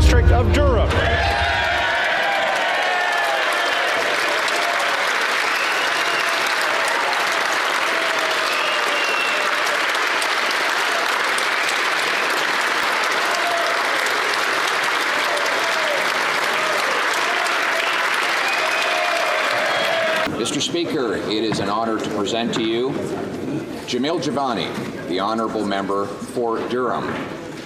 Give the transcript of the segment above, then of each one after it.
District of Durham. Mr. Speaker, it is an honor to present to you JAMIL JIVANI, the honorable member for Durham.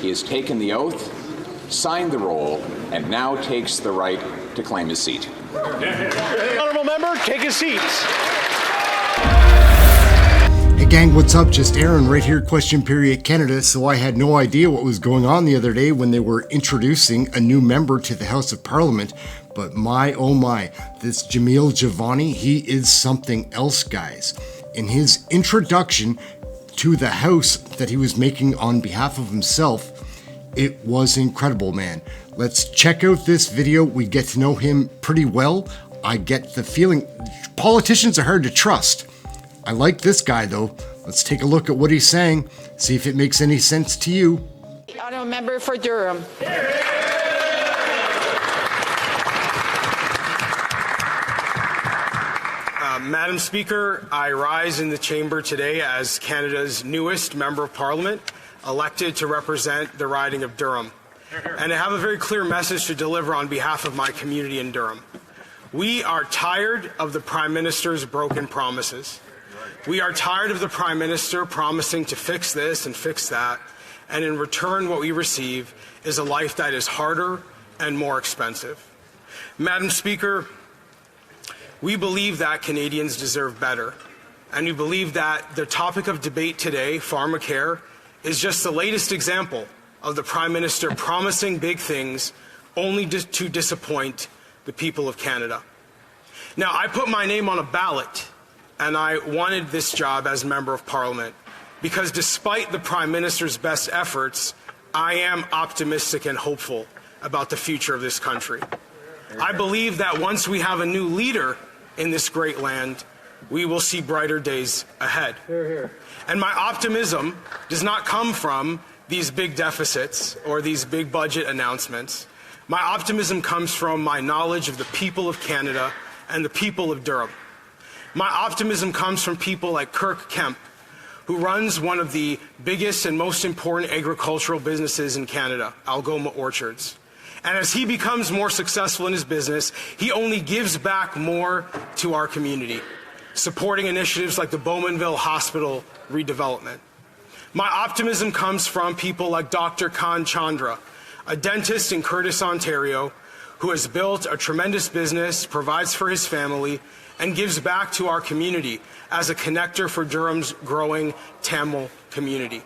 He has taken the oath, signed the roll, and now takes the right to claim his seat. Honorable member, take his seat. Hey gang, what's up? Just Aaron right here at Question Period Canada. So I had no idea what was going on the other day when they were introducing a new member to the House of Parliament. But my, oh my, this JAMIL JIVANI, he is something else, guys. In his introduction to the House that he was making on behalf of himself, it was incredible, man. Let's check out this video. We get to know him pretty well. I get the feeling politicians are hard to trust. I like this guy though. Let's take a look at what he's saying, see if it makes any sense to you. Honourable member for Durham. Madam Speaker, I rise in the chamber today as Canada's newest member of Parliament, elected to represent the riding of Durham. And I have a very clear message to deliver on behalf of my community in Durham. We are tired of the Prime Minister's broken promises. We are tired of the Prime Minister promising to fix this and fix that, and in return what we receive is a life that is harder and more expensive. Madam Speaker, we believe that Canadians deserve better, and we believe that the topic of debate today, pharmacare, is just the latest example of the Prime Minister promising big things only to disappoint the people of Canada. Now, I put my name on a ballot, and I wanted this job as Member of Parliament because despite the Prime Minister's best efforts, I am optimistic and hopeful about the future of this country. I believe that once we have a new leader in this great land, we will see brighter days ahead. And my optimism does not come from these big deficits or these big budget announcements. My optimism comes from my knowledge of the people of Canada and the people of Durham. My optimism comes from people like Kirk Kemp, who runs one of the biggest and most important agricultural businesses in Canada, Algoma Orchards. And as he becomes more successful in his business, he only gives back more to our community, supporting initiatives like the Bowmanville Hospital redevelopment. My optimism comes from people like Dr. Khan Chandra, a dentist in Curtis, Ontario, who has built a tremendous business, provides for his family, and gives back to our community as a connector for Durham's growing Tamil community.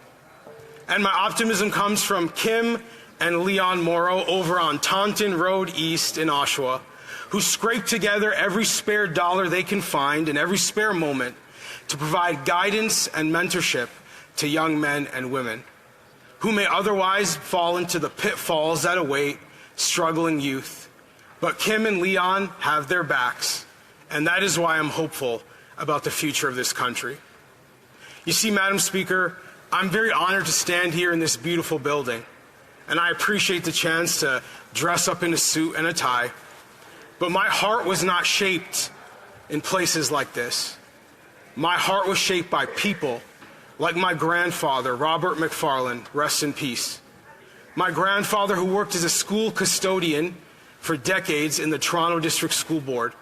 And my optimism comes from Kim and Leon Morrow over on Taunton Road East in Oshawa, who scrape together every spare dollar they can find and every spare moment to provide guidance and mentorship to young men and women who may otherwise fall into the pitfalls that await struggling youth. But Kim and Leon have their backs, and that is why I'm hopeful about the future of this country. You see, Madam Speaker, I'm very honored to stand here in this beautiful building, and I appreciate the chance to dress up in a suit and a tie. But my heart was not shaped in places like this. My heart was shaped by people like my grandfather, Robert McFarland, rest in peace. My grandfather, who worked as a school custodian for decades in the Toronto District School Board.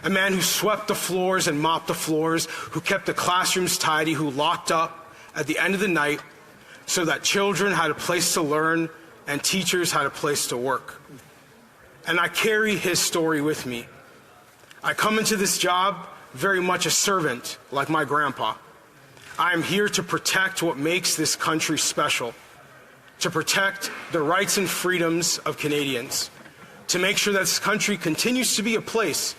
A man who swept the floors and mopped the floors, who kept the classrooms tidy, who locked up at the end of the night so that children had a place to learn and teachers had a place to work. And I carry his story with me. I come into this job very much a servant, like my grandpa. I am here to protect what makes this country special, to protect the rights and freedoms of Canadians, to make sure that this country continues to be a place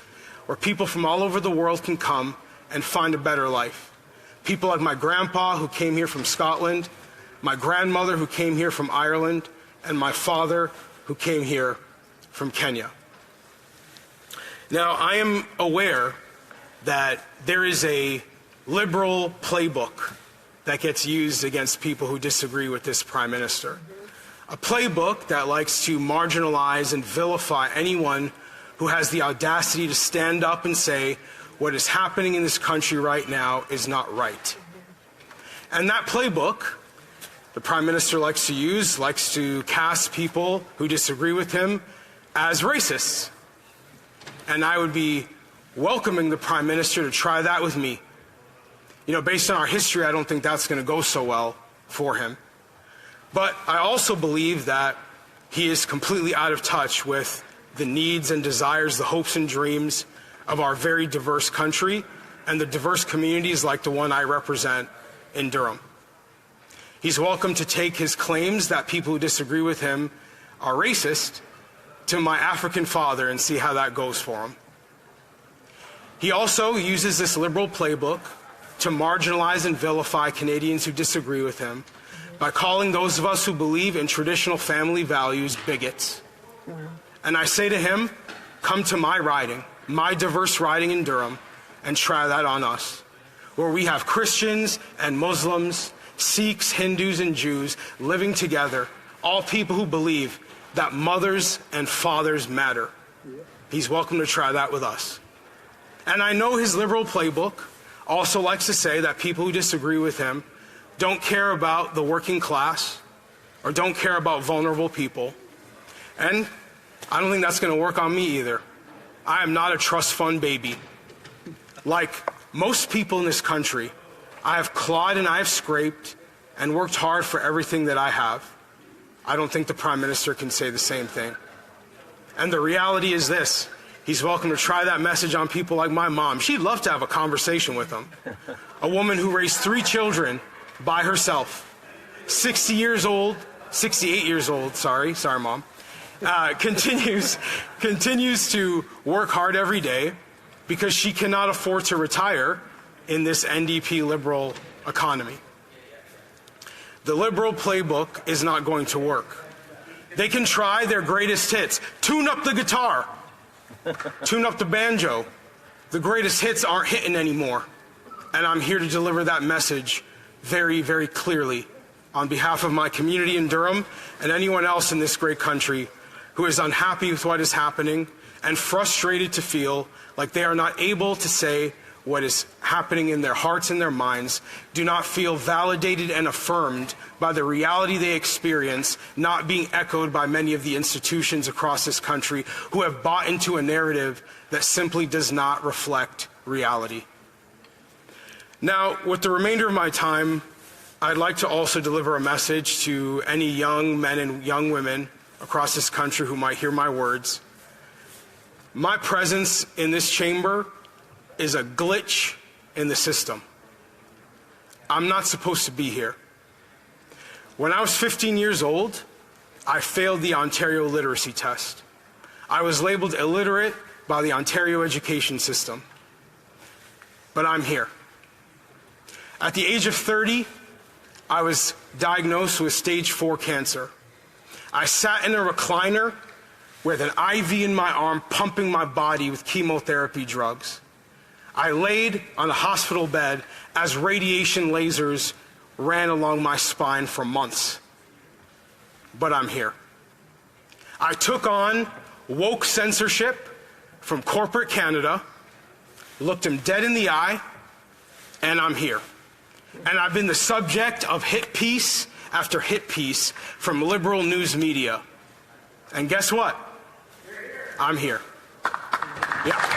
where people from all over the world can come and find a better life. People like my grandpa, who came here from Scotland, my grandmother, who came here from Ireland, and my father, who came here from Kenya. Now, I am aware that there is a liberal playbook that gets used against people who disagree with this Prime Minister. A playbook that likes to marginalize and vilify anyone who has the audacity to stand up and say what is happening in this country right now is not right. And that playbook the Prime Minister likes to cast people who disagree with him as racists. And I would be welcoming the Prime Minister to try that with me. You know, based on our history, I don't think that's going to go so well for him. But I also believe that he is completely out of touch with the needs and desires, the hopes and dreams of our very diverse country and the diverse communities like the one I represent in Durham. He's welcome to take his claims that people who disagree with him are racist to my African father and see how that goes for him. He also uses this liberal playbook to marginalize and vilify Canadians who disagree with him by calling those of us who believe in traditional family values bigots. And I say to him, come to my riding, my diverse riding in Durham, and try that on us, where we have Christians and Muslims, Sikhs, Hindus, and Jews living together, all people who believe that mothers and fathers matter. He's welcome to try that with us. And I know his liberal playbook also likes to say that people who disagree with him don't care about the working class or don't care about vulnerable people. And I don't think that's going to work on me either. I am not a trust fund baby. Like most people in this country, I have clawed and I have scraped and worked hard for everything that I have. I don't think the Prime Minister can say the same thing. And the reality is this. He's welcome to try that message on people like my mom. She'd love to have a conversation with him. A woman who raised 3 children by herself. 68 years old, sorry mom. Continues to work hard every day because she cannot afford to retire in this NDP liberal economy. The liberal playbook is not going to work. They can try their greatest hits. Tune up the guitar. Tune up the banjo. The greatest hits aren't hitting anymore. And I'm here to deliver that message very, very clearly on behalf of my community in Durham and anyone else in this great country who is unhappy with what is happening and frustrated to feel like they are not able to say what is happening in their hearts and their minds, do not feel validated and affirmed by the reality they experience, not being echoed by many of the institutions across this country who have bought into a narrative that simply does not reflect reality. Now, with the remainder of my time, I'd like to also deliver a message to any young men and young women across this country who might hear my words. My presence in this chamber is a glitch in the system. I'm not supposed to be here. When I was 15 years old, I failed the Ontario literacy test. I was labeled illiterate by the Ontario education system. But I'm here. At the age of 30, I was diagnosed with stage 4 cancer. I sat in a recliner with an IV in my arm pumping my body with chemotherapy drugs. I laid on a hospital bed as radiation lasers ran along my spine for months. But I'm here. I took on woke censorship from corporate Canada, looked him dead in the eye, and I'm here. And I've been the subject of hit piece after hit piece from liberal news media. And guess what? I'm here. Yeah.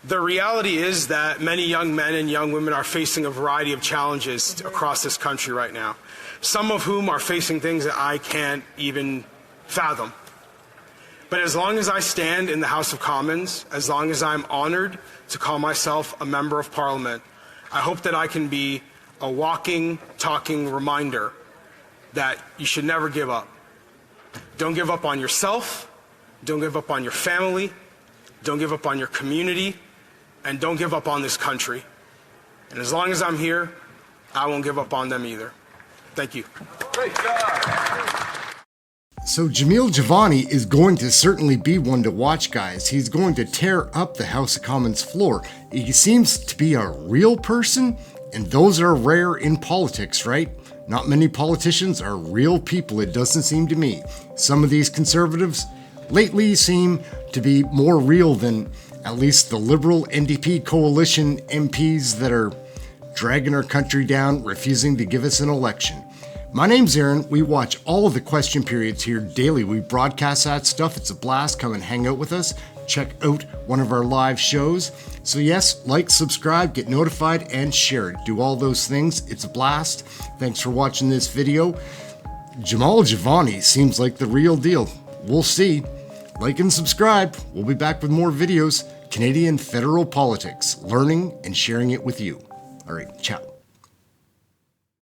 The reality is that many young men and young women are facing a variety of challenges across this country right now, some of whom are facing things that I can't even fathom. But as long as I stand in the House of Commons, as long as I'm honored to call myself a member of Parliament, I hope that I can be a walking, talking reminder that you should never give up. Don't give up on yourself, don't give up on your family, don't give up on your community, and don't give up on this country. And as long as I'm here, I won't give up on them either. Thank you. Great job. So JAMIL JIVANI is going to certainly be one to watch, guys. He's going to tear up the House of Commons floor. He seems to be a real person, And those are rare in politics, right? Not many politicians are real people, it doesn't seem to me. Some of these conservatives lately seem to be more real than at least the Liberal NDP coalition MPs that are dragging our country down, refusing to give us an election. My name's Aaron. We watch all of the question periods here daily. We broadcast that stuff. It's a blast. Come and hang out with us. Check out one of our live shows. So yes, like, subscribe, get notified, and share it. Do all those things. It's a blast. Thanks for watching this video. JAMIL JIVANI seems like the real deal. We'll see. Like and subscribe. We'll be back with more videos. Canadian federal politics, learning and sharing it with you. All right, ciao.